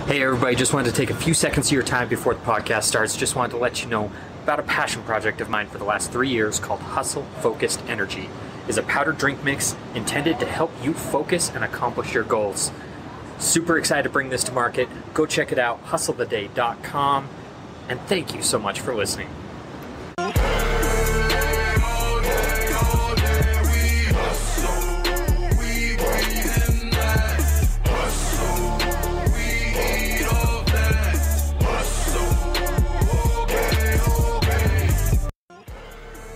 Hey everybody, just wanted to take a few seconds of your time before the podcast starts. Just wanted to let you know about a passion project of mine for the last 3 years called Hustle Focused Energy. It's a powdered drink mix intended to help you focus and accomplish your goals. Super excited to bring this to market. Go check it out, hustletheday.com. And thank you so much for listening.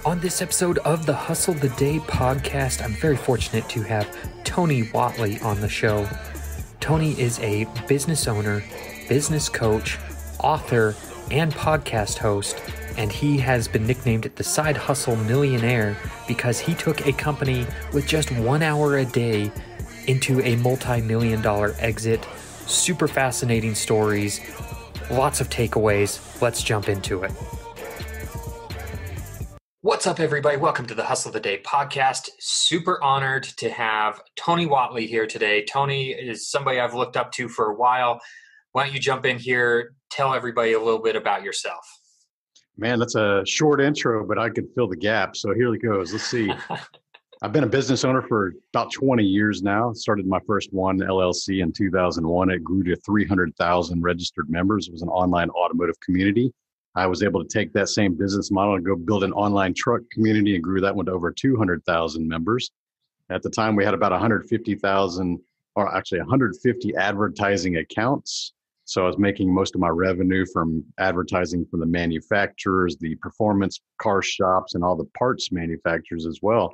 On this episode of the Hustle the Day podcast, I'm very fortunate to have Tony Whatley on the show. Tony is a business owner, business coach, author, and podcast host, and he has been nicknamed the Side Hustle Millionaire because he took a company with just 1 hour a day into a multi-million-dollar exit. Super fascinating stories, lots of takeaways. Let's jump into it. What's up, everybody? Welcome to the Hustle the Day podcast. Super honored to have Tony Whatley here today. Tony is somebody I've looked up to for a while. Why don't you jump in here, tell everybody a little bit about yourself. Man, that's a short intro, but I could fill the gap. So here it goes. Let's see. I've been a business owner for about 20 years now. Started my first one, LLC, in 2001. It grew to 300,000 registered members. It was an online automotive community. I was able to take that same business model and go build an online truck community and grew that one to over 200,000 members. At the time, we had about 150,000, or actually 150 advertising accounts. So I was making most of my revenue from advertising from the manufacturers, the performance car shops, and all the parts manufacturers as well.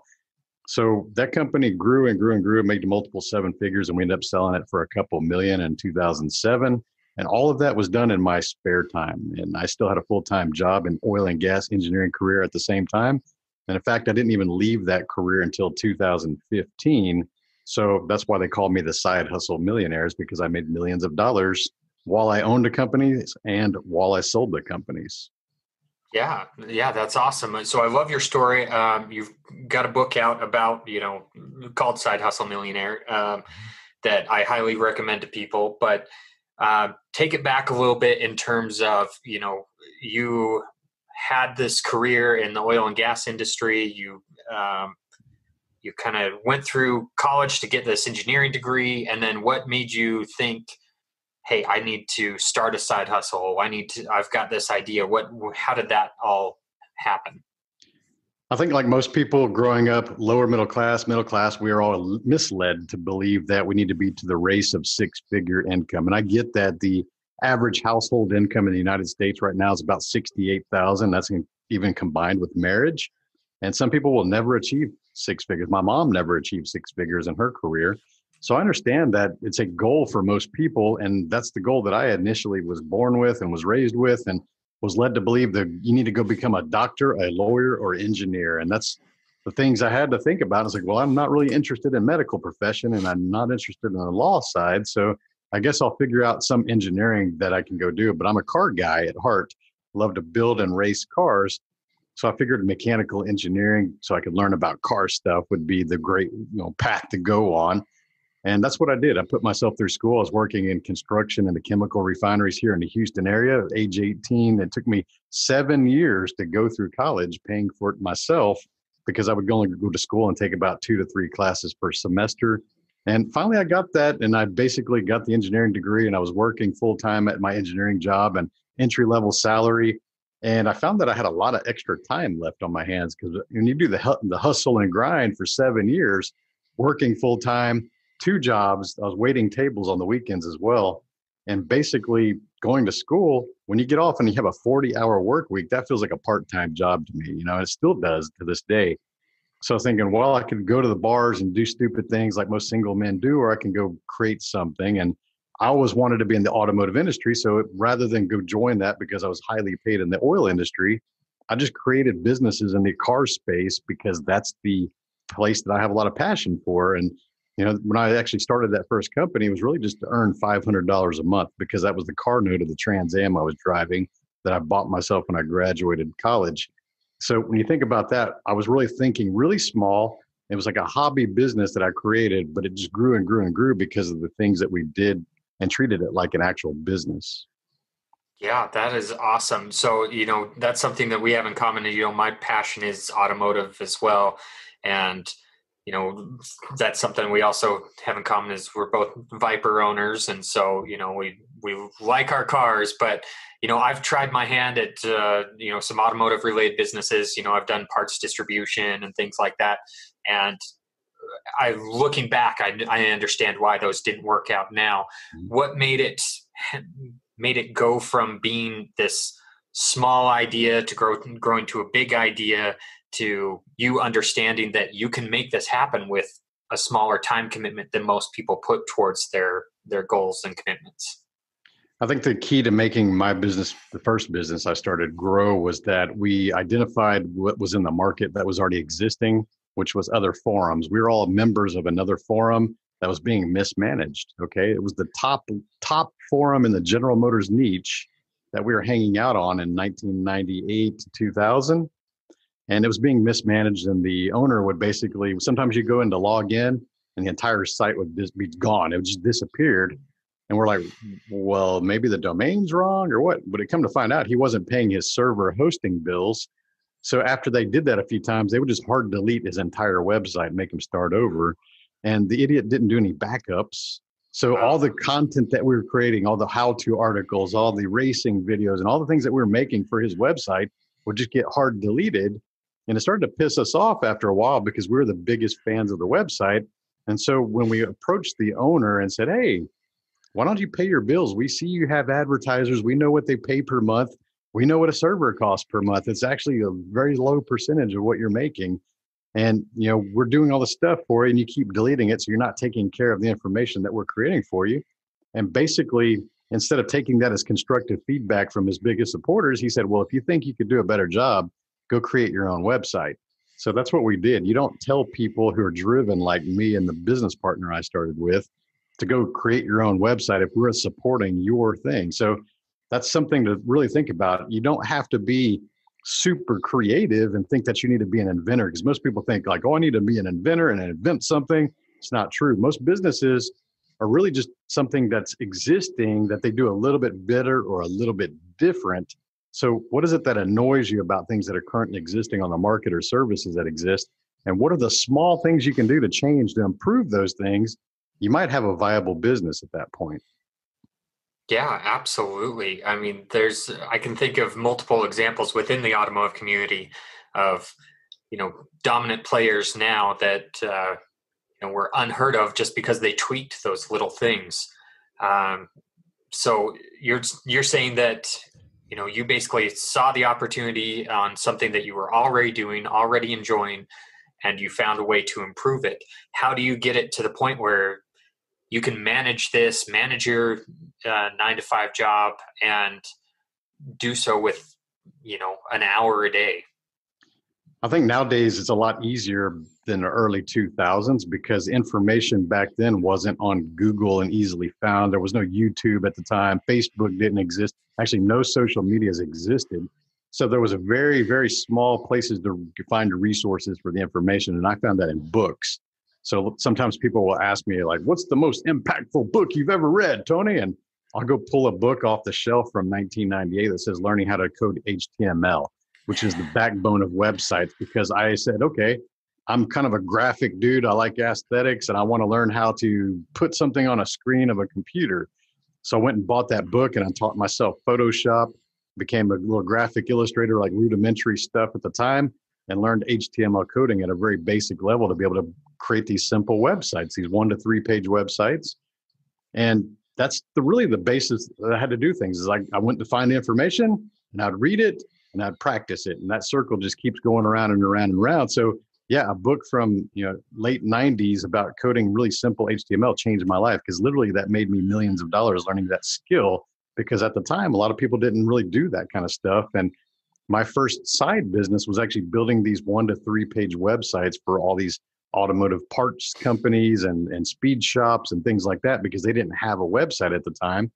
So that company grew and grew and grew, made multiple seven figures, and we ended up selling it for a couple million in 2007. And all of that was done in my spare time. And I still had a full-time job in oil and gas engineering career at the same time. And in fact, I didn't even leave that career until 2015. So that's why they called me the Side Hustle Millionaires, because I made millions of dollars while I owned the companies and while I sold the companies. Yeah, that's awesome. So I love your story. You've got a book out about, called Side Hustle Millionaire that I highly recommend to people. But take it back a little bit in terms of, you had this career in the oil and gas industry. You kind of went through college to get this engineering degree. And then what made you think, hey, I need to start a side hustle. I've got this idea. How did that all happen? I think like most people growing up, lower middle class, we are all misled to believe that we need to be to the race of six-figure income. And I get that the average household income in the United States right now is about $68,000. That's even combined with marriage. And some people will never achieve six figures. My mom never achieved six figures in her career. So I understand that it's a goal for most people. And that's the goal that I initially was born with and was raised with, and was led to believe that you need to go become a doctor, a lawyer, or engineer. And that's the things I had to think about. It's like, well, I'm not really interested in medical profession, and I'm not interested in the law side. So I guess I'll figure out some engineering that I can go do. But I'm a car guy at heart, love to build and race cars. So I figured mechanical engineering, so I could learn about car stuff, would be the great path to go on. And that's what I did. I put myself through school. I was working in construction and the chemical refineries here in the Houston area at age 18. It took me 7 years to go through college, paying for it myself, because I would only go to school and take about 2 to 3 classes per semester. And finally, I got that, and I basically got the engineering degree, and I was working full-time at my engineering job and entry-level salary. And I found that I had a lot of extra time left on my hands, because when you do the hustle and grind for 7 years, working full-time, 2 jobs. I was waiting tables on the weekends as well. And basically going to school, when you get off and you have a 40-hour work week, that feels like a part-time job to me. It still does to this day. So thinking, well, I could go to the bars and do stupid things like most single men do, or I can go create something. And I always wanted to be in the automotive industry. So rather than go join that because I was highly paid in the oil industry, I just created businesses in the car space because that's the place that I have a lot of passion for. And when I actually started that first company, it was really just to earn $500 a month, because that was the car note of the Trans Am I was driving that I bought myself when I graduated college. So when you think about that, I was really thinking really small. It was like a hobby business that I created, but it just grew and grew and grew because of the things that we did and treated it like an actual business. Yeah, that is awesome. So, that's something that we have in common. My passion is automotive as well. And, that's something we also have in common is we're both Viper owners. And so, we like our cars, but, I've tried my hand at, some automotive related businesses. I've done parts distribution and things like that. And looking back, I understand why those didn't work out now. What made it go from being this small idea to growing to a big idea, to you understanding that you can make this happen with a smaller time commitment than most people put towards their goals and commitments? I think the key to making my business, the first business I started, grow was that we identified what was in the market that was already existing, which was other forums. We were all members of another forum that was being mismanaged. Okay. It was the top forum in the General Motors niche that we were hanging out on in 1998 to 2000. And it was being mismanaged. And the owner would basically, sometimes you go in to log in and the entire site would just be gone. It just disappeared. And we're like, well, maybe the domain's wrong or what? But it come to find out he wasn't paying his server hosting bills. So after they did that a few times, they would just hard delete his entire website and make him start over. And the idiot didn't do any backups. So all the content that we were creating, all the how-to articles, all the racing videos, and all the things that we were making for his website would just get hard deleted. And it started to piss us off after a while because we were the biggest fans of the website. And so when we approached the owner and said, hey, why don't you pay your bills? We see you have advertisers. We know what they pay per month. We know what a server costs per month. It's actually a very low percentage of what you're making. And, we're doing all the stuff for you and you keep deleting it. So you're not taking care of the information that we're creating for you. And basically, instead of taking that as constructive feedback from his biggest supporters, he said, well, if you think you could do a better job, go create your own website. So that's what we did. You don't tell people who are driven like me and the business partner I started with to go create your own website if we're supporting your thing. So that's something to really think about. You don't have to be super creative and think that you need to be an inventor, because most people think like, oh, I need to be an inventor and invent something. It's not true. Most businesses are really just something that's existing that they do a little bit better or a little bit different. So what is it that annoys you about things that are currently existing on the market or services that exist? And what are the small things you can do to change to improve those things? You might have a viable business at that point. Yeah, absolutely. I mean, I can think of multiple examples within the automotive community of, dominant players now that, were unheard of just because they tweaked those little things. So you're saying that, you basically saw the opportunity on something that you were already doing, already enjoying, and you found a way to improve it. How do you get it to the point where you can manage your 9-to-5 job and do so with, an hour a day? I think nowadays it's a lot easier than the early 2000s because information back then wasn't on Google and easily found. There was no YouTube at the time. Facebook didn't exist. Actually, no social medias existed. So there was a very, very small places to find the resources for the information. And I found that in books. So sometimes people will ask me like, what's the most impactful book you've ever read, Tony? And I'll go pull a book off the shelf from 1998 that says Learning How to Code HTML, which is the backbone of websites, because I said, okay, I'm kind of a graphic dude. I like aesthetics and I want to learn how to put something on a screen of a computer. So I went and bought that book and I taught myself Photoshop, became a little graphic illustrator, like rudimentary stuff at the time, and learned HTML coding at a very basic level to be able to create these simple websites, these 1 to 3 page websites. And that's really the basis that I had to do things is I went to find the information and I'd read it and I'd practice it. And that circle just keeps going around and around and around. So yeah, a book from late 90s about coding really simple HTML changed my life, because literally that made me millions of dollars learning that skill, because at the time, a lot of people didn't really do that kind of stuff. And my first side business was actually building these 1 to 3 page websites for all these automotive parts companies and speed shops and things like that, because they didn't have a website at the time.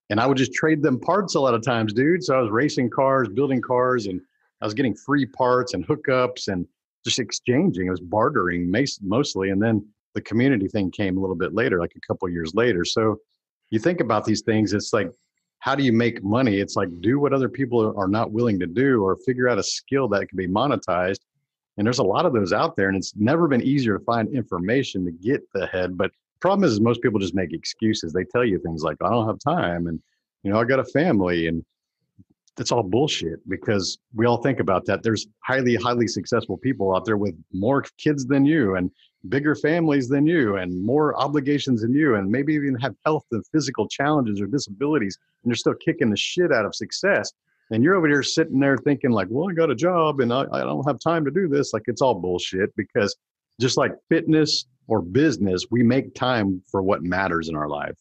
And I would just trade them parts a lot of times, dude. So I was racing cars, building cars, and I was getting free parts and hookups and just exchanging. It was bartering mostly. And then the community thing came a little bit later, like a couple of years later. So you think about these things, it's like, how do you make money? It's like, do what other people are not willing to do, or figure out a skill that can be monetized. And there's a lot of those out there, and it's never been easier to find information to get ahead. But the problem is most people just make excuses. They tell you things like, I don't have time, and I got a family, and that's all bullshit, because we all think about that. There's highly successful people out there with more kids than you and bigger families than you and more obligations than you, and maybe even have health and physical challenges or disabilities, and they're still kicking the shit out of success. And you're over here sitting there thinking like, well, I got a job and I don't have time to do this. Like, it's all bullshit, because just like fitness or business, we make time for what matters in our life.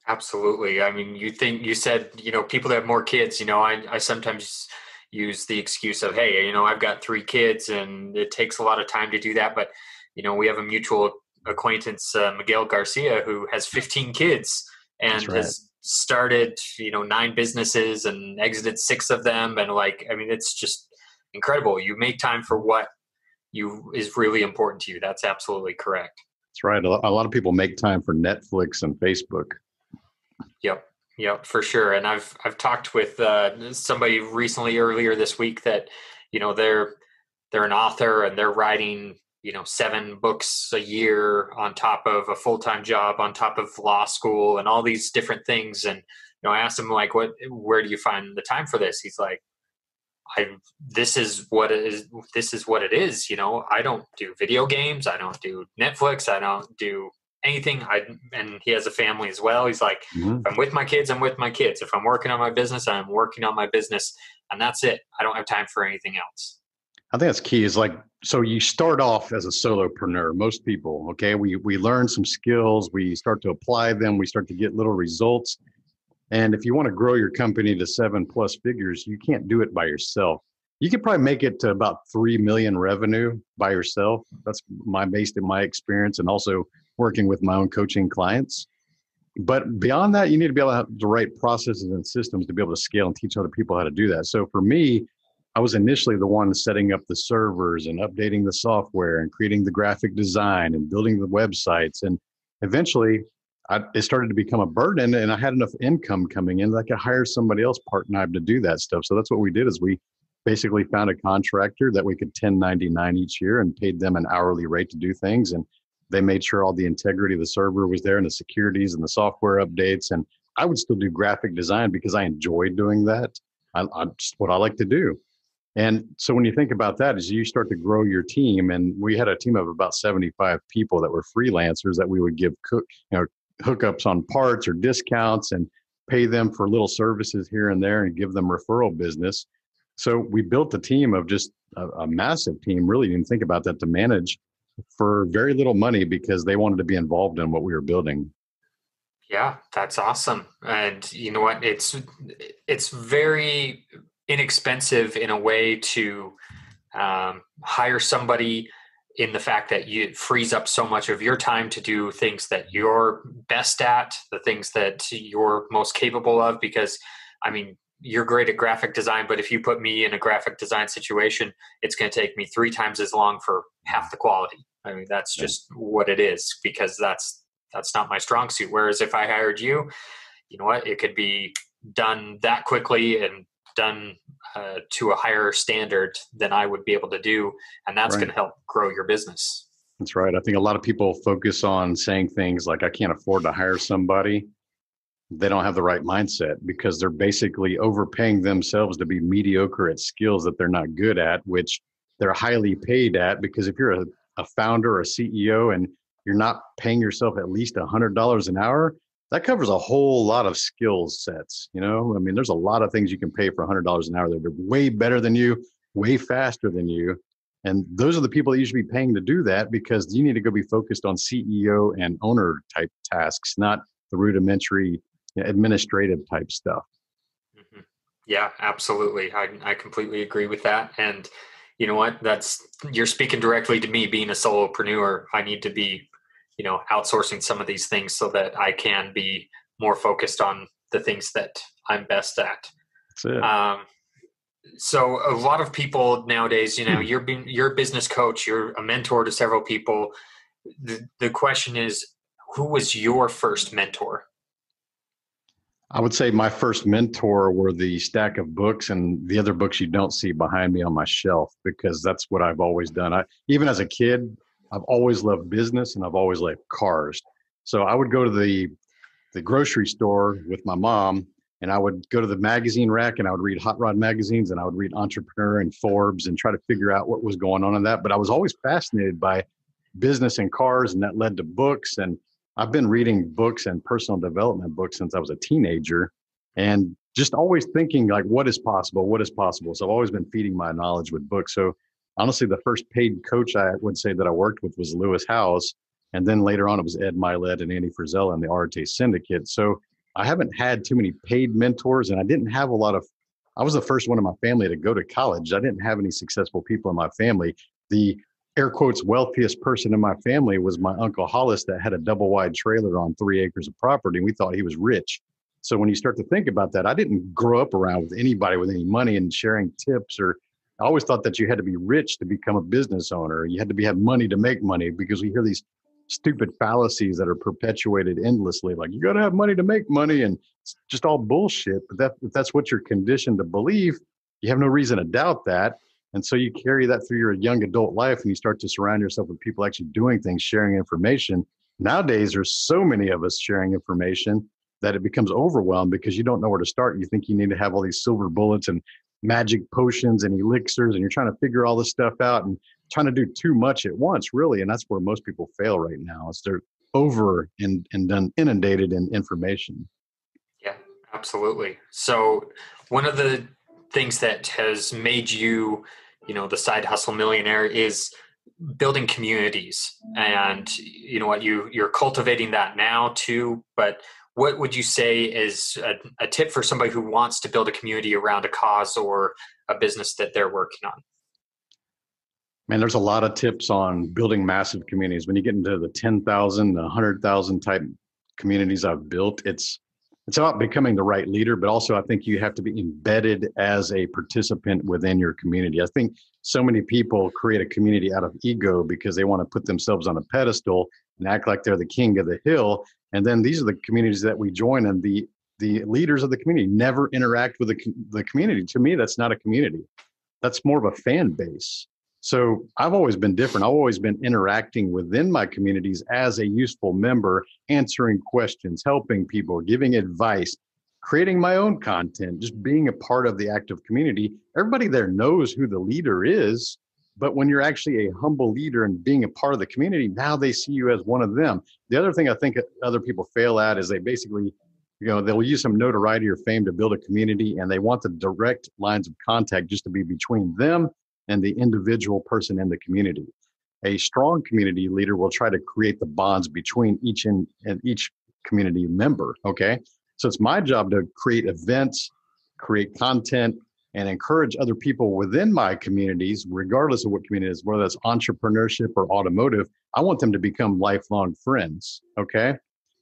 Absolutely. I mean, you said, people that have more kids, I sometimes use the excuse of, hey, I've got 3 kids and it takes a lot of time to do that. But, we have a mutual acquaintance, Miguel Garcia, who has 15 kids and has started, 9 businesses and exited 6 of them. And it's just incredible. You make time for what is really important to you. That's absolutely correct. That's right. A lot of people make time for Netflix and Facebook. Yep, for sure. And I've talked with somebody recently earlier this week that, they're an author and they're writing, 7 books a year on top of a full-time job, on top of law school and all these different things. And, I asked him where do you find the time for this? He's like, this is what it is. This is what it is. I don't do video games. I don't do Netflix. I don't do anything. And he has a family as well. He's like, if I'm with my kids, I'm with my kids. If I'm working on my business, I'm working on my business, and that's it. I don't have time for anything else. I think that's key. Is like, so you start off as a solopreneur. Most people, okay, we learn some skills, we start to apply them, we start to get little results. And if you want to grow your company to 7+ figures, you can't do it by yourself. You could probably make it to about 3 million revenue by yourself. That's based in my experience, and also working with my own coaching clients. But beyond that, you need to be able to have the right processes and systems to be able to scale and teach other people how to do that. So for me, I was initially the one setting up the servers and updating the software and creating the graphic design and building the websites. And eventually it started to become a burden, and I had enough income coming in that I could hire somebody else part-time to do that stuff. So that's what we did, is we basically found a contractor that we could 1099 each year and paid them an hourly rate to do things. And they made sure all the integrity of the server was there and the securities and the software updates. And I would still do graphic design because I enjoyed doing that. I'm just what I like to do. And so when you think about that, as you start to grow your team, and we had a team of about 75 people that were freelancers that we would give hookups on parts or discounts and pay them for little services here and there and give them referral business. So we built a team of just a massive team, really, you can think about that, to manage for very little money because they wanted to be involved in what we were building. Yeah, that's awesome. And you know what? It's very inexpensive in a way to hire somebody, in the fact that it frees up so much of your time to do things that you're best at, the things that you're most capable of. Because, I mean, you're great at graphic design, but if you put me in a graphic design situation, it's going to take me 3 times as long for half the quality. I mean, that's just what it is, because that's not my strong suit. Whereas if I hired you, you know what, it could be done that quickly and done to a higher standard than I would be able to do. And that's going to help grow your business. That's right. I think a lot of people focus on saying things like, I can't afford to hire somebody. They don't have the right mindset, because they're basically overpaying themselves to be mediocre at skills that they're not good at, which they're highly paid at. Because if you're a founder or a CEO and you're not paying yourself at least $100 an hour, that covers a whole lot of skill sets. I mean, there's a lot of things you can pay for $100 an hour that are way better than you, way faster than you. And those are the people that you should be paying to do that, because you need to go be focused on CEO and owner type tasks, not the rudimentary administrative type stuff. Mm-hmm. Yeah, absolutely. I completely agree with that. And you know what? You're speaking directly to me being a solopreneur. I need to be, outsourcing some of these things so that I can be more focused on the things that I'm best at. That's it. So a lot of people nowadays, you're a business coach, you're a mentor to several people. The question is, who was your first mentor? I would say my first mentor were the stack of books and the other books you don't see behind me on my shelf, because that's what I've always done. Even as a kid, I've always loved business and I've always loved cars. So I would go to the grocery store with my mom, and I would go to the magazine rack and I would read hot rod magazines and I would read Entrepreneur and Forbes and try to figure out what was going on in that. But I was always fascinated by business and cars, and that led to books. And I've been reading books and personal development books since I was a teenager, and just always thinking like, what is possible? What is possible? So I've always been feeding my knowledge with books. So honestly, the first paid coach I would say that I worked with was Lewis Howes. And then later on, it was Ed Milet and Andy Frisella and the Arte Syndicate. So I haven't had too many paid mentors, and I didn't have I was the first one in my family to go to college. I didn't have any successful people in my family. The air quotes wealthiest person in my family was my Uncle Hollis that had a double wide trailer on 3 acres of property, and we thought he was rich. So when you start to think about that, I didn't grow up around with anybody with any money and sharing tips, or I always thought that you had to be rich to become a business owner. You had to have money to make money, because we hear these stupid fallacies that are perpetuated endlessly. Like, you got to have money to make money, and it's just all bullshit. But if that's what you're conditioned to believe, you have no reason to doubt that. And so you carry that through your young adult life, and you start to surround yourself with people actually doing things, sharing information. Nowadays, there's so many of us sharing information that it becomes overwhelmed because you don't know where to start. You think you need to have all these silver bullets and magic potions and elixirs, and you're trying to figure all this stuff out and trying to do too much at once, really. And that's where most people fail right now, is they're over and done inundated in information. Yeah, absolutely. So one of the things that has made you, the side hustle millionaire is building communities. And you know what, you're cultivating that now too. But what would you say is a tip for somebody who wants to build a community around a cause or a business that they're working on? Man, there's a lot of tips on building massive communities. When you get into the 10,000, the 100,000 type communities I've built, it's about becoming the right leader, but also I think you have to be embedded as a participant within your community. I think so many people create a community out of ego because they want to put themselves on a pedestal and act like they're the king of the hill. And then these are the communities that we join, and the leaders of the community never interact with the community. To me, that's not a community. That's more of a fan base. So I've always been different. I've always been interacting within my communities as a useful member, answering questions, helping people, giving advice, creating my own content, just being a part of the active community. Everybody there knows who the leader is, but when you're actually a humble leader and being a part of the community, now they see you as one of them. The other thing I think other people fail at is they basically, they'll use some notoriety or fame to build a community, and they want the direct lines of contact just to be between them and the individual person in the community. A strong community leader will try to create the bonds between each community member, okay? So it's my job to create events, create content, and encourage other people within my communities, regardless of what community it is, whether that's entrepreneurship or automotive. I want them to become lifelong friends, okay?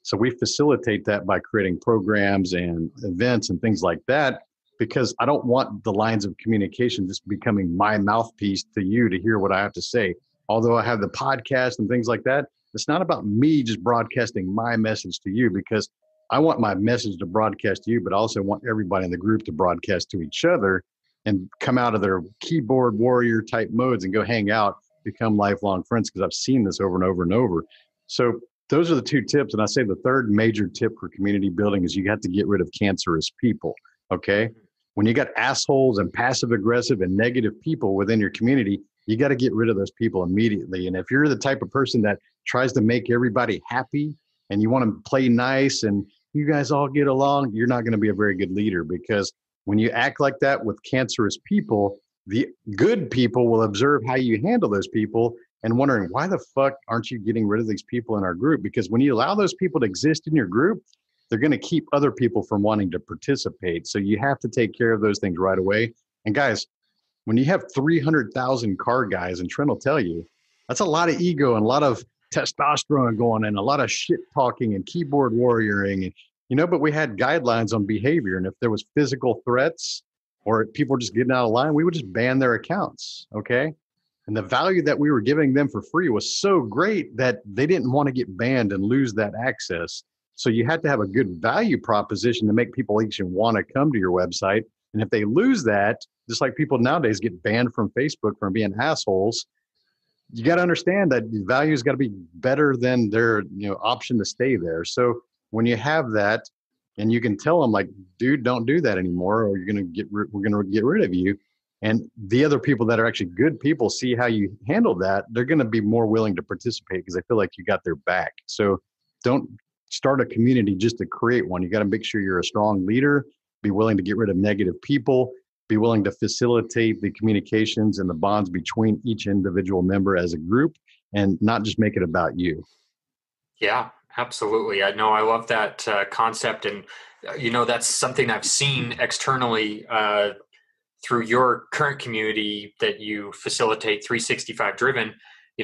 So we facilitate that by creating programs and events and things like that, because I don't want the lines of communication just becoming my mouthpiece to you to hear what I have to say. Although I have the podcast and things like that, it's not about me just broadcasting my message to you, because I want my message to broadcast to you, but I also want everybody in the group to broadcast to each other and come out of their keyboard warrior type modes and go hang out, become lifelong friends, because I've seen this over and over and over. So those are the two tips. And I say the third major tip for community building is you have to get rid of cancerous people, okay? When you got assholes and passive aggressive and negative people within your community, you got to get rid of those people immediately. And if you're the type of person that tries to make everybody happy and you want to play nice and you guys all get along, you're not going to be a very good leader, because when you act like that with cancerous people, the good people will observe how you handle those people and wondering, why the fuck aren't you getting rid of these people in our group? Because when you allow those people to exist in your group, they're going to keep other people from wanting to participate. So you have to take care of those things right away. And guys, when you have 300,000 car guys, and Trent will tell you, that's a lot of ego and a lot of testosterone going and a lot of shit talking and keyboard warrioring. And, but we had guidelines on behavior. And if there was physical threats or people were just getting out of line, we would just ban their accounts. Okay. And the value that we were giving them for free was so great that they didn't want to get banned and lose that access. So you had to have a good value proposition to make people actually want to come to your website. And if they lose that, just like people nowadays get banned from Facebook from being assholes, you got to understand that the value's got to be better than their option to stay there. So when you have that, and you can tell them like, dude, don't do that anymore, or we're going to get rid of you. And the other people that are actually good people see how you handle that, they're going to be more willing to participate because they feel like you got their back. So don't start a community just to create one. You got to make sure you're a strong leader, be willing to get rid of negative people, be willing to facilitate the communications and the bonds between each individual member as a group, and not just make it about you. Yeah, absolutely. I know. I love that concept. And, that's something I've seen externally through your current community that you facilitate, 365 Driven.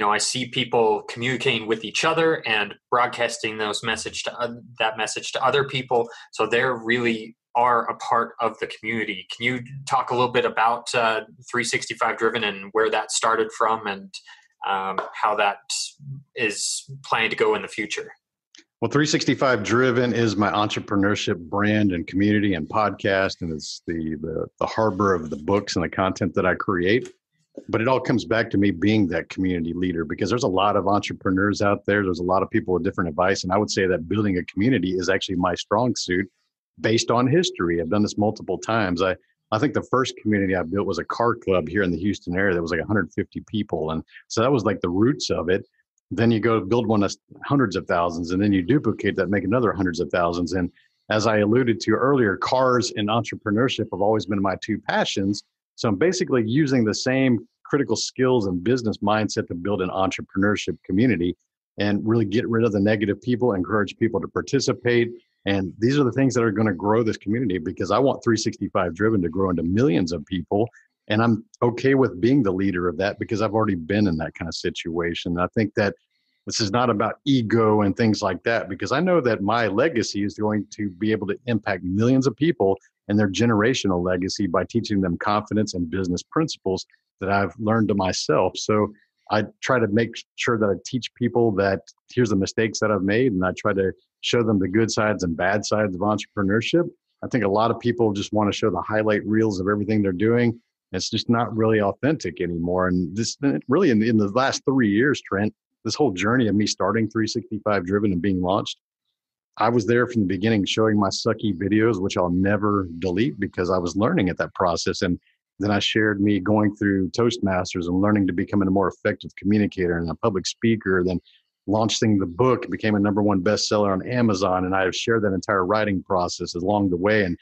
I see people communicating with each other and broadcasting that message to other people. So they're really are a part of the community. Can you talk a little bit about 365 Driven and where that started from, and how that is planning to go in the future? Well, 365 Driven is my entrepreneurship brand and community and podcast, and it's the harbor of the books and the content that I create. But it all comes back to me being that community leader, because there's a lot of entrepreneurs out there. There's a lot of people with different advice. And I would say that building a community is actually my strong suit based on history. I've done this multiple times. I think the first community I built was a car club here in the Houston area. That was like 150 people. And so that was like the roots of it. Then you go build one that's hundreds of thousands, and then you duplicate that, make another hundreds of thousands. And as I alluded to earlier, cars and entrepreneurship have always been my two passions. So I'm basically using the same critical skills and business mindset to build an entrepreneurship community and really get rid of the negative people, encourage people to participate. And these are the things that are going to grow this community, because I want 365 Driven to grow into millions of people. And I'm okay with being the leader of that because I've already been in that kind of situation. I think that this is not about ego and things like that, because I know that my legacy is going to be able to impact millions of people and their generational legacy by teaching them confidence and business principles that I've learned to myself. So I try to make sure that I teach people that here's the mistakes that I've made, and I try to show them the good sides and bad sides of entrepreneurship. I think a lot of people just want to show the highlight reels of everything they're doing. It's just not really authentic anymore. And this really in the last 3 years, Trent, this whole journey of me starting 365 Driven and being launched, I was there from the beginning showing my sucky videos, which I'll never delete because I was learning at that process. And then I shared me going through Toastmasters and learning to become a more effective communicator and a public speaker, then launching the book, became a #1 bestseller on Amazon. And I have shared that entire writing process along the way. And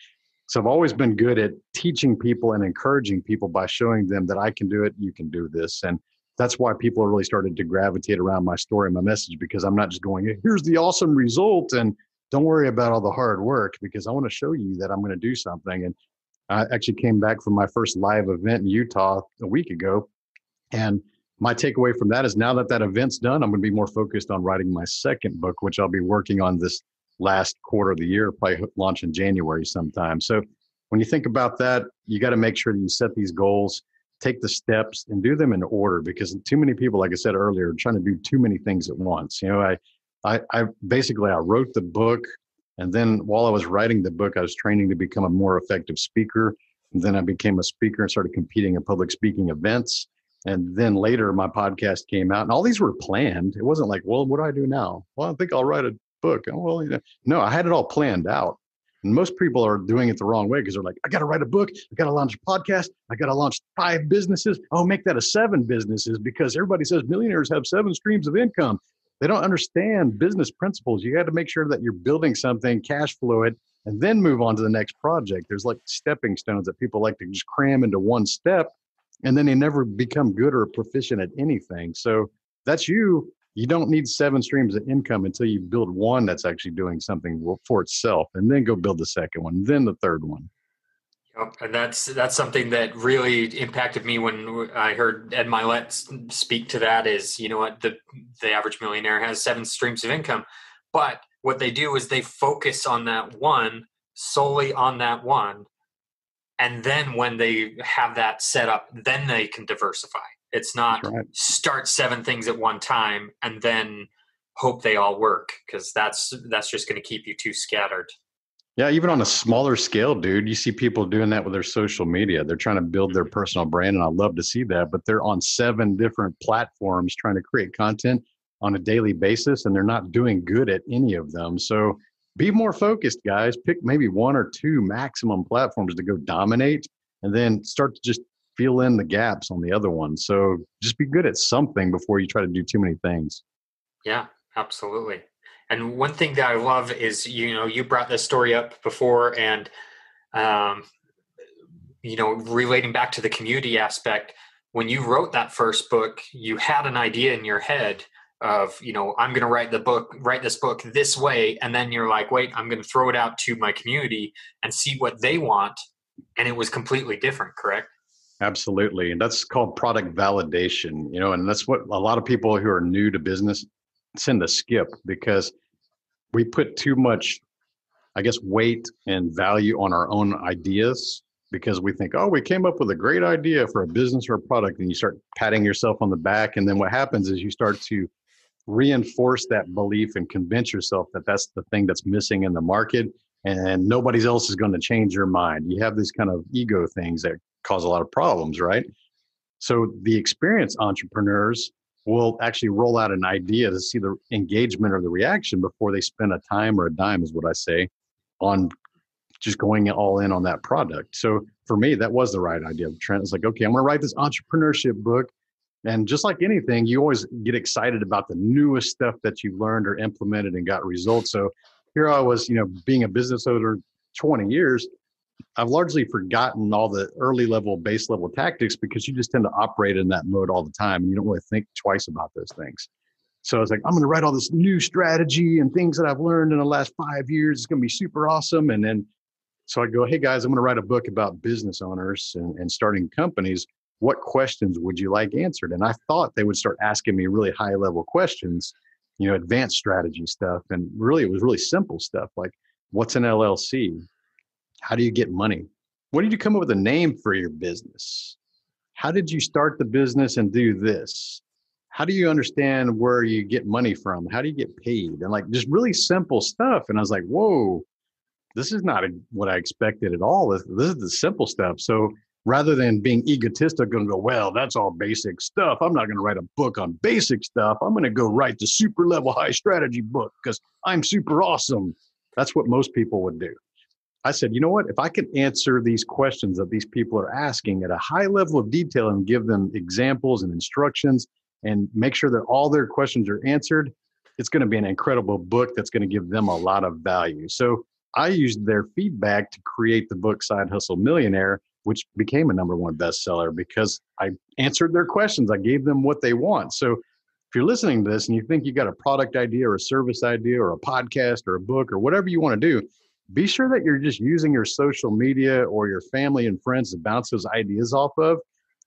so I've always been good at teaching people and encouraging people by showing them that I can do it, you can do this. And that's why people are really started to gravitate around my story and my message, because I'm not just going, here's the awesome result and don't worry about all the hard work, because I want to show you that I'm going to do something. And I actually came back from my first live event in Utah a week ago. And my takeaway from that is, now that that event's done, I'm going to be more focused on writing my second book, which I'll be working on this last quarter of the year, probably launch in January sometime. So when you think about that, you got to make sure that you set these goals, take the steps and do them in order, because too many people, like I said earlier, are trying to do too many things at once. I basically wrote the book, and then while I was writing the book, I was training to become a more effective speaker. And then I became a speaker and started competing in public speaking events. And then later my podcast came out, and all these were planned. It wasn't like, well, what do I do now? Well, I think I'll write a book. Oh, well, no, I had it all planned out. And most people are doing it the wrong way, because they're like, I got to write a book. I got to launch a podcast. I got to launch 5 businesses. Oh, make that a 7 businesses, because everybody says millionaires have 7 streams of income. They don't understand business principles. You got to make sure that you're building something, cash flow it, and then move on to the next project. There's like stepping stones that people like to just cram into one step, and then they never become good or proficient at anything. So that's you. You don't need 7 streams of income until you build one that's actually doing something for itself, and then go build the second one, then the third one. Yep. And that's something that really impacted me when I heard Ed Milet speak to that. Is, you know what, the average millionaire has 7 streams of income, but what they do is they focus on that one, solely on that one. And then when they have that set up, then they can diversify. It's not start 7 things at one time and then hope they all work, because that's just going to keep you too scattered. Yeah, even on a smaller scale, dude, you see people doing that with their social media. They're trying to build their personal brand, and I love to see that, but they're on 7 different platforms trying to create content on a daily basis, and they're not doing good at any of them. So be more focused, guys. Pick maybe 1 or 2 maximum platforms to go dominate, and then start to just fill in the gaps on the other ones. So just be good at something before you try to do too many things. Yeah, absolutely. And one thing that I love is, you brought this story up before, and, relating back to the community aspect, when you wrote that first book, you had an idea in your head of, I'm going to write this book this way. And then you're like, wait, I'm going to throw it out to my community and see what they want. And it was completely different, correct? Absolutely. And that's called product validation, and that's what a lot of people who are new to business tend to skip, because we put too much, weight and value on our own ideas, because we think, oh, we came up with a great idea for a business or a product, and you start patting yourself on the back. And then what happens is you start to reinforce that belief and convince yourself that that's the thing that's missing in the market, and nobody else is going to change your mind. You have these kind of ego things that cause a lot of problems, right? So the experienced entrepreneurs will actually roll out an idea to see the engagement or the reaction before they spend a time or a dime, is what I say, on just going all in on that product. So for me, that was the right idea. Trent was like, okay, I'm going to write this entrepreneurship book. And just like anything, you always get excited about the newest stuff that you've learned or implemented and got results. So here I was, being a business owner 20 years, I've largely forgotten all the early level, base level tactics, because you just tend to operate in that mode all the time. And you don't really think twice about those things. So I was like, I'm going to write all this new strategy and things that I've learned in the last 5 years. It's going to be super awesome. And then, so I go, hey guys, I'm going to write a book about business owners and starting companies. What questions would you like answered? And I thought they would start asking me really high level questions, advanced strategy stuff. And really, it was really simple stuff like, what's an LLC? How do you get money? When did you come up with a name for your business? How did you start the business and do this? How do you understand where you get money from? How do you get paid? And like just really simple stuff. And I was like, whoa, this is not what I expected at all. This is the simple stuff. So rather than being egotistic and go, well, that's all basic stuff, I'm not going to write a book on basic stuff. I'm going to go write the super level high strategy book because I'm super awesome. That's what most people would do. I said, you know what? If I can answer these questions that these people are asking at a high level of detail and give them examples and instructions and make sure that all their questions are answered, it's going to be an incredible book that's going to give them a lot of value. So I used their feedback to create the book Side Hustle Millionaire, which became a #1 bestseller because I answered their questions. I gave them what they want. So if you're listening to this and you think you got a product idea or a service idea or a podcast or a book or whatever you want to do, be sure that you're just using your social media or your family and friends to bounce those ideas off of,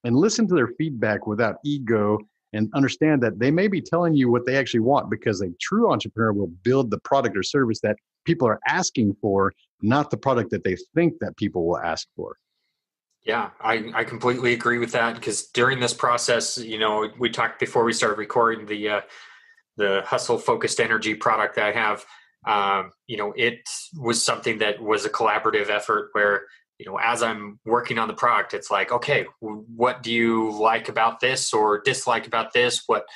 and listen to their feedback without ego, and understand that they may be telling you what they actually want, because a true entrepreneur will build the product or service that people are asking for, not the product that they think that people will ask for. Yeah, I completely agree with that, because during this process, we talked before we started recording the hustle focused energy product that I have. It was something that was a collaborative effort where, as I'm working on the product, it's like, okay, what do you like about this or dislike about this? What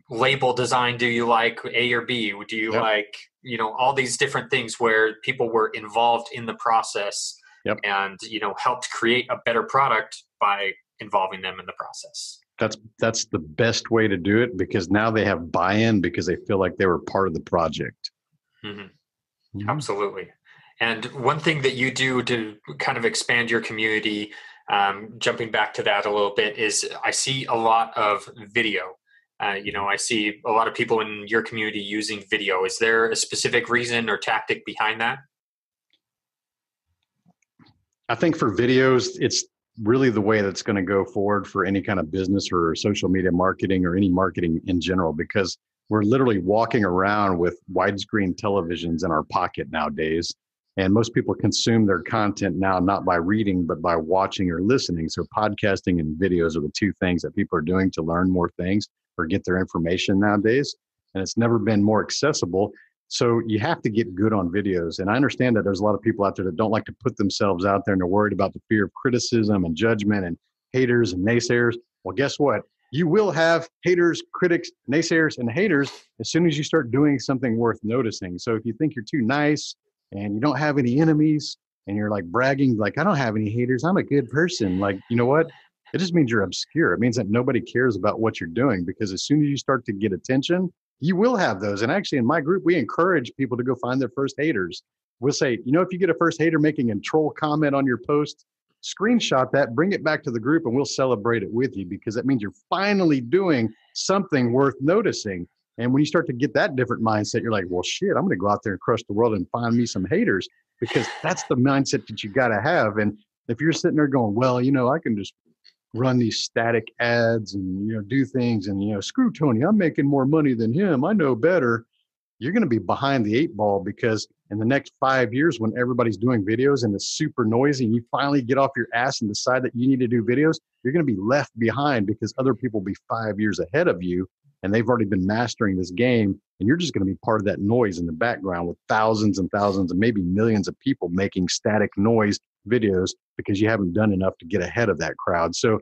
label design do you like, A or B? Do you like, all these different things where people were involved in the process and, helped create a better product by involving them in the process. That's the best way to do it, because now they have buy-in because they feel like they were part of the project. Mm-hmm. Mm-hmm. Absolutely. And one thing that you do to kind of expand your community, jumping back to that a little bit, is I see a lot of video. I see a lot of people in your community using video. Is there a specific reason or tactic behind that? I think for videos, it's really the way that's going to go forward for any kind of business or social media marketing or any marketing in general, because we're literally walking around with widescreen televisions in our pocket nowadays. And most people consume their content now, not by reading, but by watching or listening. So podcasting and videos are the two things that people are doing to learn more things or get their information nowadays. and it's never been more accessible. So you have to get good on videos. And I understand that there's a lot of people out there that don't like to put themselves out there and they're worried about the fear of criticism and judgment and haters and naysayers. Well, guess what? You will have haters, critics, naysayers, and haters as soon as you start doing something worth noticing. So if you think you're too nice and you don't have any enemies and you're like bragging, like, I don't have any haters, I'm a good person. Like, you know what? It just means you're obscure. It means that nobody cares about what you're doing, because as soon as you start to get attention, you will have those. And actually in my group, we encourage people to go find their first haters. We'll say, you know, if you get a first hater making a troll comment on your post, screenshot that, bring it back to the group, and we'll celebrate it with you, because that means you're finally doing something worth noticing. And when you start to get that different mindset, you're like, well, shit, I'm going to go out there and crush the world and find me some haters, because that's the mindset that you got to have. And if you're sitting there going, well, you know, I can just run these static ads and, you know, do things and, you know, screw Tony, I'm making more money than him, I know better. You're going to be behind the 8 ball, because in the next 5 years, when everybody's doing videos and it's super noisy and you finally get off your ass and decide that you need to do videos, you're going to be left behind, because other people will be 5 years ahead of you and they've already been mastering this game. And you're just going to be part of that noise in the background with thousands and thousands and maybe millions of people making static noise videos, because you haven't done enough to get ahead of that crowd. So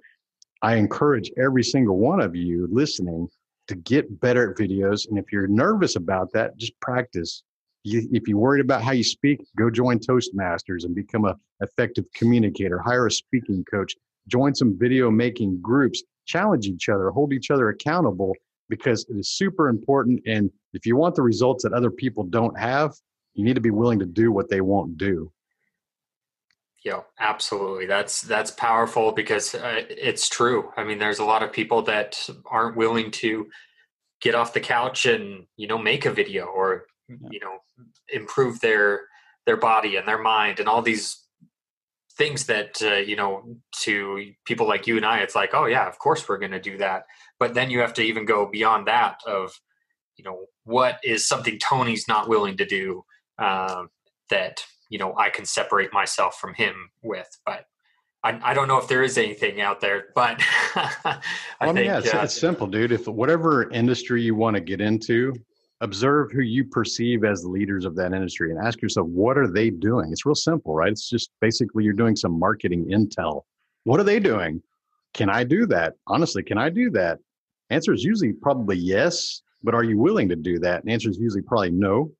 I encourage every single one of you listening to get better at videos. And if you're nervous about that, just practice. If you're worried about how you speak, go join Toastmasters and become an effective communicator. Hire a speaking coach. Join some video making groups. Challenge each other. Hold each other accountable, because it is super important. And if you want the results that other people don't have, you need to be willing to do what they won't do. Yeah, absolutely. That's powerful, because it's true. I mean, there's a lot of people that aren't willing to get off the couch and, you know, make a video, or, you know, improve their body and their mind and all these things that, you know, to people like you and I, it's like, oh yeah, of course we're going to do that. But then you have to even go beyond that of, you know, what is something Tony's not willing to do, that, you know, I can separate myself from him with. But I don't know if there is anything out there, but I think it's simple, dude. If whatever industry you want to get into, observe who you perceive as the leaders of that industry and ask yourself, what are they doing? It's real simple, right? It's just basically you're doing some marketing intel. What are they doing? Can I do that? Honestly, can I do that? Answer is usually probably yes, but are you willing to do that? And answer is usually probably no.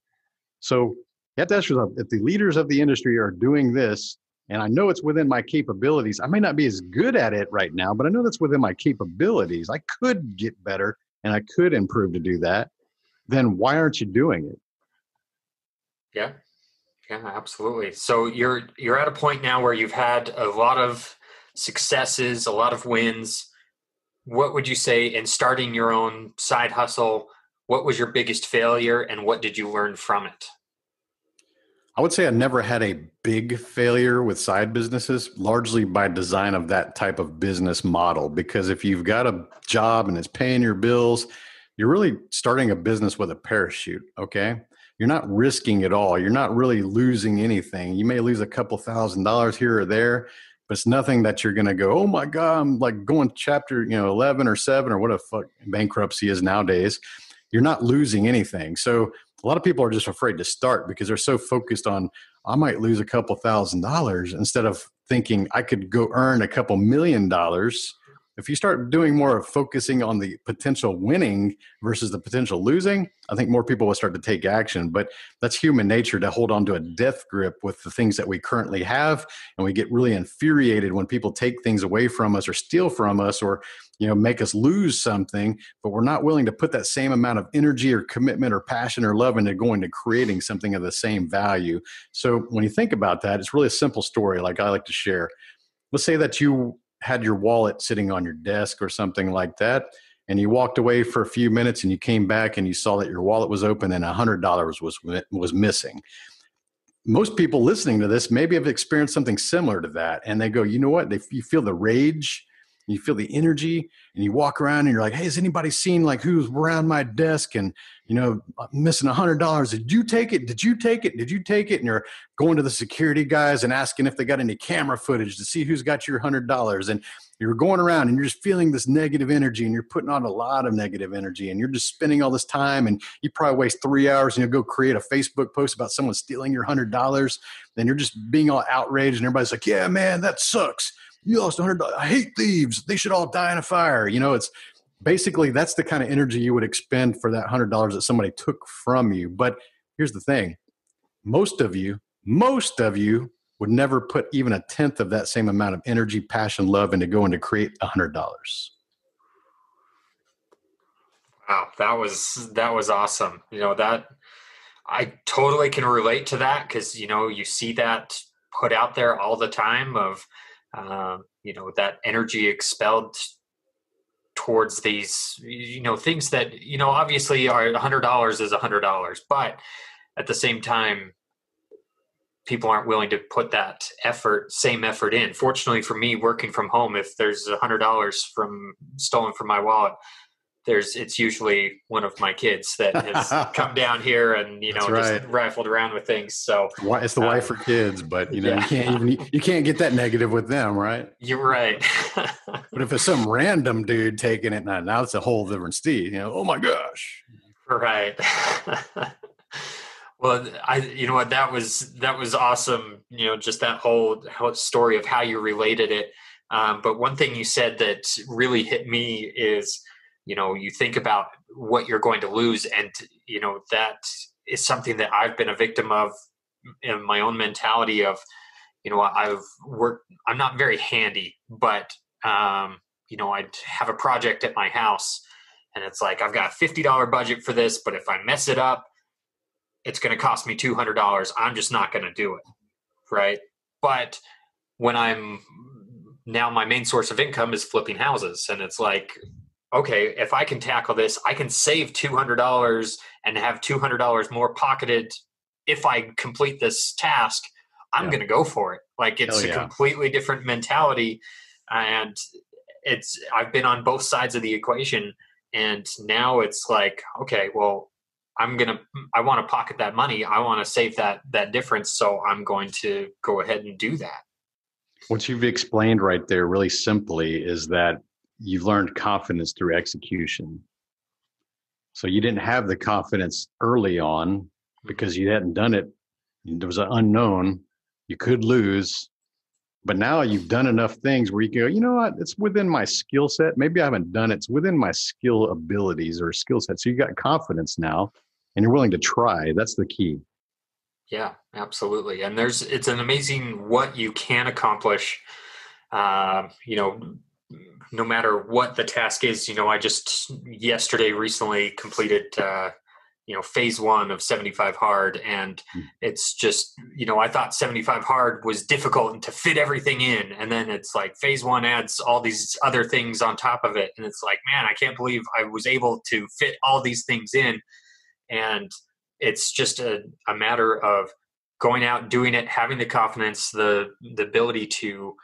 So you have to ask yourself, if the leaders of the industry are doing this, and I know it's within my capabilities, I may not be as good at it right now, but I know that's within my capabilities. I could get better and I could improve to do that. Then why aren't you doing it? Yeah, absolutely. So you're at a point now where you've had a lot of successes, a lot of wins. What would you say in starting your own side hustle? What was your biggest failure, and what did you learn from it? I would say I never had a big failure with side businesses, largely by design of that type of business model. Because if you've got a job and it's paying your bills, you're really starting a business with a parachute, okay? You're not risking it all. You're not really losing anything. You may lose a couple $1,000s here or there, but it's nothing that you're going to go, oh my God, I'm like going chapter 11 or 7 or what the fuck bankruptcy is nowadays. You're not losing anything. So a lot of people are just afraid to start because they're so focused on, I might lose a couple $1,000s instead of thinking I could go earn a couple $1 million. If you start doing more of focusing on the potential winning versus the potential losing, I think more people will start to take action. But that's human nature, to hold on to a death grip with the things that we currently have. And we get really infuriated when people take things away from us or steal from us or, make us lose something, but we're not willing to put that same amount of energy or commitment or passion or love into going to creating something of the same value. So when you think about that, it's really a simple story like I like to share. Let's say that you had your wallet sitting on your desk or something like that, and you walked away for a few minutes and you came back and you saw that your wallet was open and $100 was missing. Most people listening to this maybe have experienced something similar to that, and they go, you know what? You feel the rage, and you feel the energy, and you walk around and you're like, hey, has anybody seen like who's around my desk and, you know, I'm missing $100. Did you take it? Did you take it? Did you take it? And you're going to the security guys and asking if they got any camera footage to see who's got your $100. And you're going around and you're just feeling this negative energy, and you're putting on a lot of negative energy, and you're just spending all this time, and you probably waste 3 hours and you'll go create a Facebook post about someone stealing your $100. Then you're just being all outraged, and everybody's like, yeah, man, that sucks. You lost $100. I hate thieves. They should all die in a fire. You know, it's basically that's the kind of energy you would expend for that $100 that somebody took from you. But here's the thing. Most of you would never put even a tenth of that same amount of energy, passion, love into going to create $100. Wow, that was awesome. You know, that I totally can relate to that, because, you know, you see that put out there all the time of, you know, that energy expelled towards these, you know, things that, you know, obviously are $100 is $100, but at the same time, people aren't willing to put that same effort in. Fortunately for me, working from home, if there's $100 stolen from my wallet, it's usually one of my kids that has come down here and, you know, just rifled around with things. So it's the wife or kids, but you know, you can't get that negative with them, right? You're right. But if it's some random dude taking it, now it's a whole different Steve, you know, oh my gosh. Right. Well, you know what, that was awesome. You know, just that whole story of how you related it. But one thing you said that really hit me is, you know, you think about what you're going to lose. And, you know, that is something that I've been a victim of in my own mentality of, you know, I'm not very handy, but, you know, I'd have a project at my house and it's like, I've got a $50 budget for this, but if I mess it up, it's going to cost me $200. I'm just not going to do it. Right. But when now my main source of income is flipping houses, and it's like, okay, if I can tackle this, I can save $200 and have $200 more pocketed. If I complete this task, I'm going to go for it. Like, it's a completely different mentality. And I've been on both sides of the equation. And now it's like, okay, well, I want to pocket that money. I want to save that difference. So I'm going to go ahead and do that. What you've explained right there really simply is that you've learned confidence through execution. So you didn't have the confidence early on because you hadn't done it. There was an unknown. You could lose. But now you've done enough things where you can go, you know what? It's within my skill set. Maybe I haven't done it. It's within my skill abilities or skill set. So you got confidence now and you're willing to try. That's the key. Yeah, absolutely. And it's an amazing what you can accomplish, you know, no matter what the task is. You know, I just recently completed, you know, phase 1 of 75 hard. And it's just, you know, I thought 75 hard was difficult and to fit everything in. And then it's like phase 1 adds all these other things on top of it. And it's like, man, I can't believe I was able to fit all these things in. And it's just a matter of going out, doing it, having the confidence, the ability to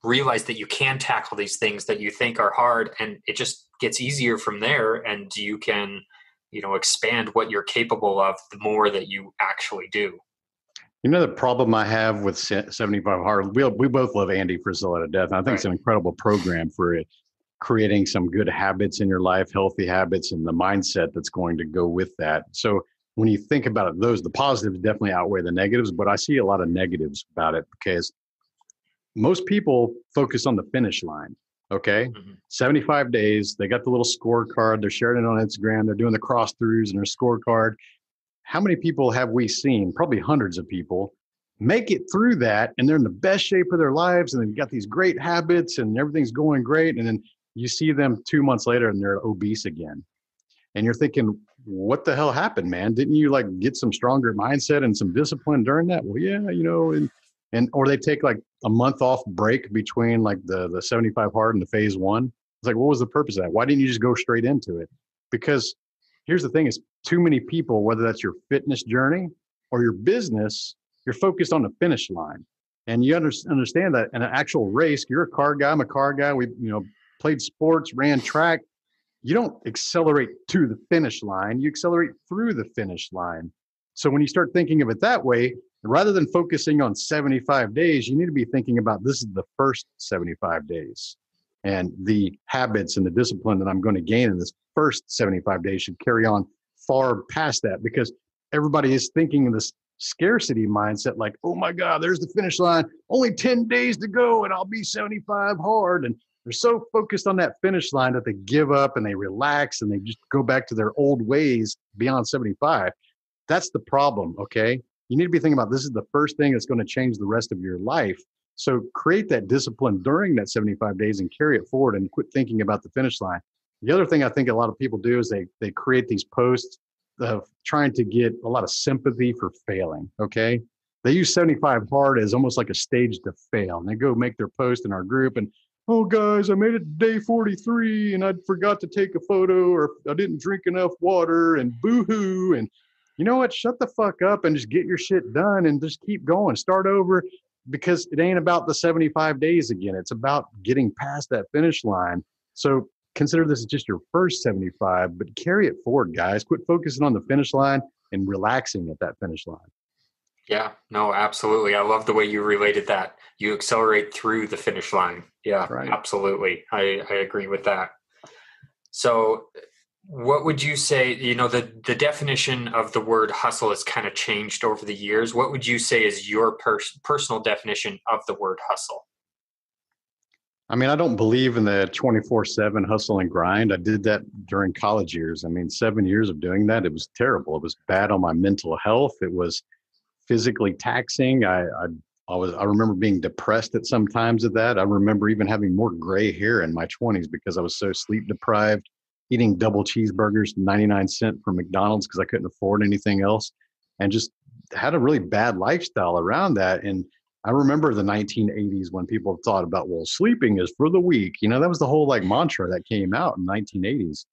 realize that you can tackle these things that you think are hard, and it just gets easier from there. And you can, you know, expand what you're capable of the more that you actually do. You know, the problem I have with 75 hard, we both love Andy Frisella to death. And I think it's an incredible program for it, creating some good habits in your life, healthy habits, and the mindset that's going to go with that. So when you think about it, the positives definitely outweigh the negatives, but I see a lot of negatives about it because most people focus on the finish line. Okay. 75 days. They got the little scorecard. They're sharing it on Instagram. They're doing the cross throughs and their scorecard. How many people have we seen? Probably hundreds of people make it through that. And they're in the best shape of their lives. And they've got these great habits and everything's going great. And then you see them 2 months later and they're obese again. And you're thinking, what the hell happened, man? Didn't you like get some stronger mindset and some discipline during that? Well, yeah, you know, or they take like a month off break between like the 75 hard and the phase 1. It's like, what was the purpose of that? Why didn't you just go straight into it? Because here's the thing is too many people, whether that's your fitness journey or your business, you're focused on the finish line. And you understand that in an actual race, you're a car guy, I'm a car guy. We, played sports, ran track. You don't accelerate to the finish line. You accelerate through the finish line. So when you start thinking of it that way, rather than focusing on 75 days, you need to be thinking about this is the first 75 days. And the habits and the discipline that I'm going to gain in this first 75 days should carry on far past that, because everybody is thinking in this scarcity mindset, like, oh my God, there's the finish line, only 10 days to go and I'll be 75 hard. And they're so focused on that finish line that they give up and they relax and they just go back to their old ways beyond 75. That's the problem, okay? You need to be thinking about this is the first thing that's going to change the rest of your life. So create that discipline during that 75 days and carry it forward and quit thinking about the finish line. The other thing I think a lot of people do is they create these posts of trying to get a lot of sympathy for failing, okay? They use 75 hard as almost like a stage to fail. And they go make their post in our group and, oh, guys, I made it to day 43 and I forgot to take a photo, or I didn't drink enough water, and boo-hoo. And you know what? Shut the fuck up and just get your shit done and just keep going. Start over, because it ain't about the 75 days again. It's about getting past that finish line. So consider this as just your first 75, but carry it forward, guys. Quit focusing on the finish line and relaxing at that finish line. Yeah, no, absolutely. I love the way you related that. You accelerate through the finish line. Yeah, right. Absolutely. I agree with that. So what would you say, the definition of the word hustle has kind of changed over the years. What would you say is your personal definition of the word hustle? I mean, I don't believe in the 24/7 hustle and grind. I did that during college years. I mean, 7 years of doing that, it was terrible. It was bad on my mental health. It was physically taxing. I remember being depressed at some times of that. I remember even having more gray hair in my 20s because I was so sleep deprived, eating double cheeseburgers, 99-cent from McDonald's because I couldn't afford anything else, and just had a really bad lifestyle around that. And I remember the 1980s when people thought about, well, sleeping is for the weak. That was the whole mantra that came out in 1980s.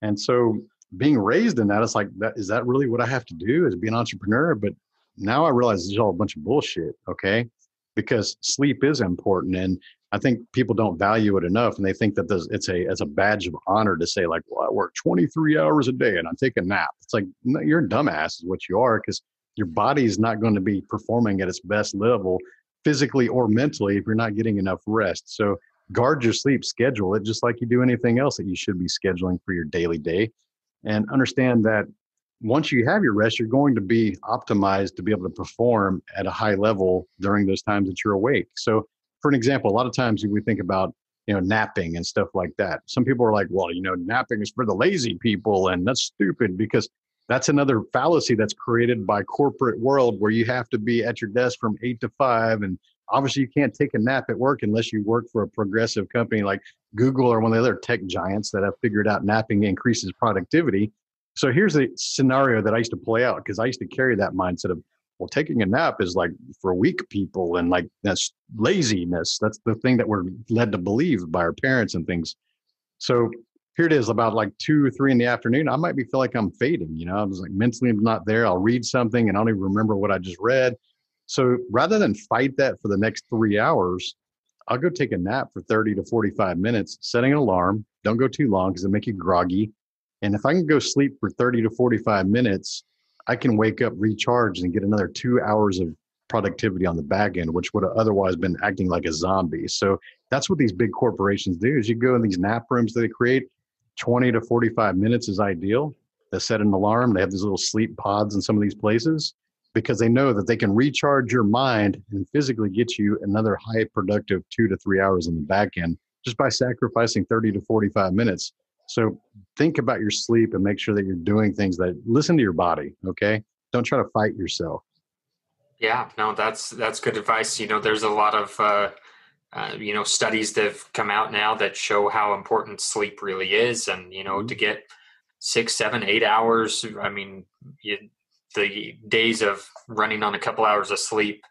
And so being raised in that, it's like, is that really what I have to do, is be an entrepreneur? But now I realize it's all a bunch of bullshit, okay? Because sleep is important. And I think people don't value it enough. And they think that it's a badge of honor to say, like, well, I work 23 hours a day and I take a nap. It's like, no, you're a dumbass is what you are, because your body is not going to be performing at its best level physically or mentally if you're not getting enough rest. So guard your sleep, schedule it just like you do anything else that you should be scheduling for your daily day. And understand that once you have your rest, you're going to be optimized to be able to perform at a high level during those times that you're awake. So for an example, a lot of times we think about, napping and stuff like that. Some people are like, well, napping is for the lazy people. And that's stupid, because that's another fallacy that's created by corporate world, where you have to be at your desk from 8 to 5. And obviously you can't take a nap at work unless you work for a progressive company like Google or one of the other tech giants that have figured out napping increases productivity. So here's a scenario that I used to play out, because I used to carry that mindset of, well, taking a nap is like for weak people, and like that's laziness. That's the thing that we're led to believe by our parents and things. So here it is, about like 2 or 3 in the afternoon. I might feel like I'm fading. I was like mentally not there. I'll read something and I don't even remember what I just read. So rather than fight that for the next 3 hours, I'll go take a nap for 30 to 45 minutes, setting an alarm. Don't go too long because it'll make you groggy. And if I can go sleep for 30 to 45 minutes, I can wake up recharged and get another 2 hours of productivity on the back end, which would have otherwise been acting like a zombie. So that's what these big corporations do, is you go in these nap rooms that they create. 20 to 45 minutes is ideal. They set an alarm. They have these little sleep pods in some of these places, because they know that they can recharge your mind and physically get you another high productive 2 to 3 hours in the back end just by sacrificing 30 to 45 minutes. So think about your sleep and make sure that you're doing things that listen to your body. Okay. Don't try to fight yourself. Yeah, no, that's good advice. There's a lot of, studies that have come out now that show how important sleep really is. And, to get 6, 7, 8 hours, I mean, the days of running on a couple hours of sleep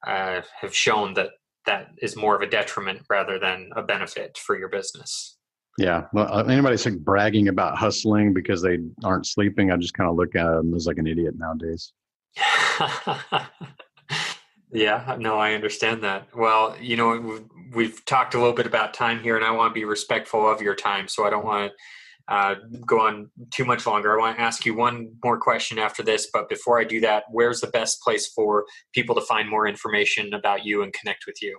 have shown that is more of a detriment rather than a benefit for your business. Yeah. Well, anybody's like bragging about hustling because they aren't sleeping, I just kind of look at them as like an idiot nowadays. Yeah, no, I understand that. Well, we've talked a little bit about time here, and I want to be respectful of your time, so I don't want to go on too much longer. I want to ask you one more question after this, but before I do that, where's the best place for people to find more information about you and connect with you?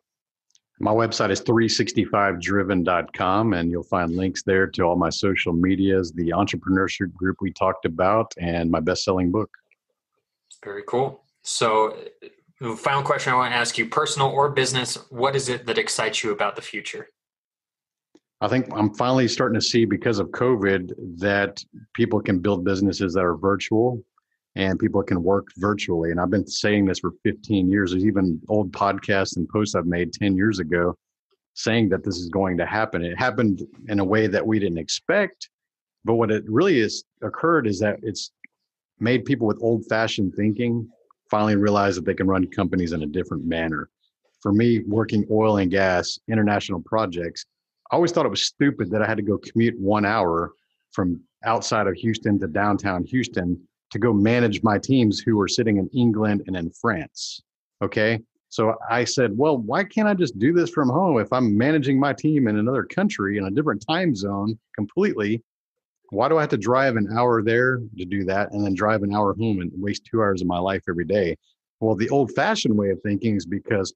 My website is 365driven.com, and you'll find links there to all my social medias, the entrepreneurship group we talked about, and my best-selling book. Very cool. So, final question I want to ask you, personal or business, what is it that excites you about the future? I think I'm finally starting to see, because of COVID, that people can build businesses that are virtual and people can work virtually. And I've been saying this for 15 years. There's even old podcasts and posts I've made 10 years ago saying that this is going to happen. It happened in a way that we didn't expect. But what it really has occurred is that it's made people with old fashioned thinking finally realize that they can run companies in a different manner. For me, working oil and gas, international projects, I always thought it was stupid that I had to go commute 1 hour from outside of Houston to downtown Houston to go manage my teams who were sitting in England and in France. Okay. So I said, well, why can't I just do this from home? If I'm managing my team in another country in a different time zone completely, why do I have to drive an hour there to do that and then drive an hour home and waste 2 hours of my life every day? Well, the old fashioned way of thinking is because,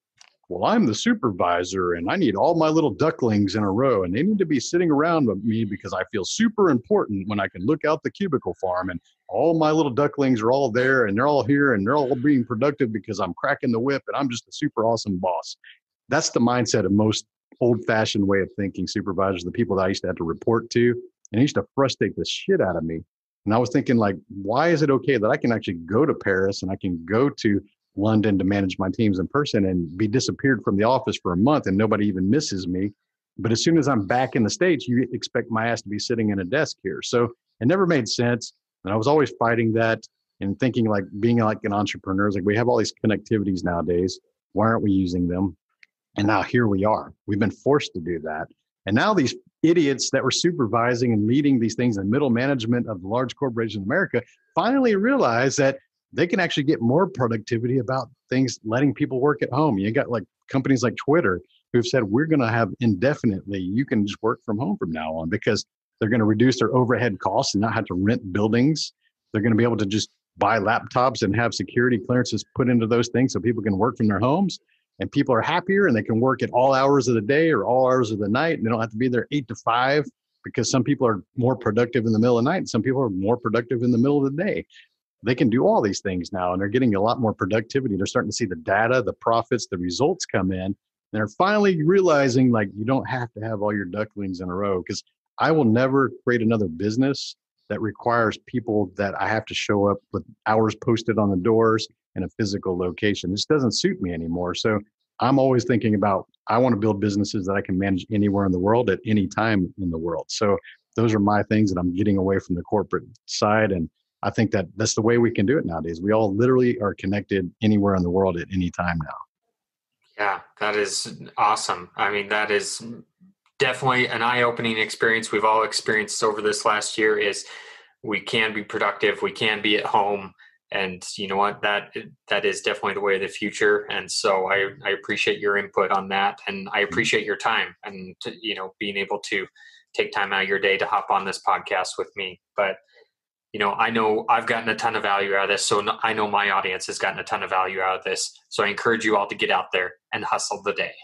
well, I'm the supervisor and I need all my little ducklings in a row and they need to be sitting around with me because I feel super important when I can look out the cubicle farm and all my little ducklings are all there and they're all here and they're all being productive because I'm cracking the whip and I'm just a super awesome boss. That's the mindset of most old fashioned way of thinking supervisors, the people that I used to have to report to, and it used to frustrate the shit out of me. And I was thinking, like, why is it okay that I can actually go to Paris and I can go to London to manage my teams in person and be disappeared from the office for a month and nobody even misses me? But as soon as I'm back in the States, you expect my ass to be sitting in a desk here. So it never made sense. And I was always fighting that and thinking, like, being like an entrepreneur is like, we have all these connectivities nowadays. Why aren't we using them? And now here we are. We've been forced to do that. And now these idiots that were supervising and leading these things in middle management of the large corporations in America finally realize that they can actually get more productivity about things, letting people work at home. You got like companies like Twitter who've said, we're going to have indefinitely, you can just work from home from now on because they're going to reduce their overhead costs and not have to rent buildings. They're going to be able to just buy laptops and have security clearances put into those things so people can work from their homes. And people are happier and they can work at all hours of the day or all hours of the night. And they don't have to be there 8 to 5 because some people are more productive in the middle of the night and some people are more productive in the middle of the day. They can do all these things now and they're getting a lot more productivity. They're starting to see the data, the profits, the results come in. And they're finally realizing, like, you don't have to have all your ducklings in a row, because I will never create another business that requires people that I have to show up with hours posted on the doors in a physical location. This doesn't suit me anymore. So I'm always thinking about, I want to build businesses that I can manage anywhere in the world at any time in the world. So those are my things that I'm getting away from the corporate side. And I think that that's the way we can do it nowadays. We all literally are connected anywhere in the world at any time now. Yeah, that is awesome. I mean, that is definitely an eye-opening experience we've all experienced over this last year. Is we can be productive, we can be at home, and you know what, that is definitely the way of the future. And so I appreciate your input on that, and I appreciate your time and being able to take time out of your day to hop on this podcast with me. But I know I've gotten a ton of value out of this, so I know my audience has gotten a ton of value out of this. So I encourage you all to get out there and hustle the day.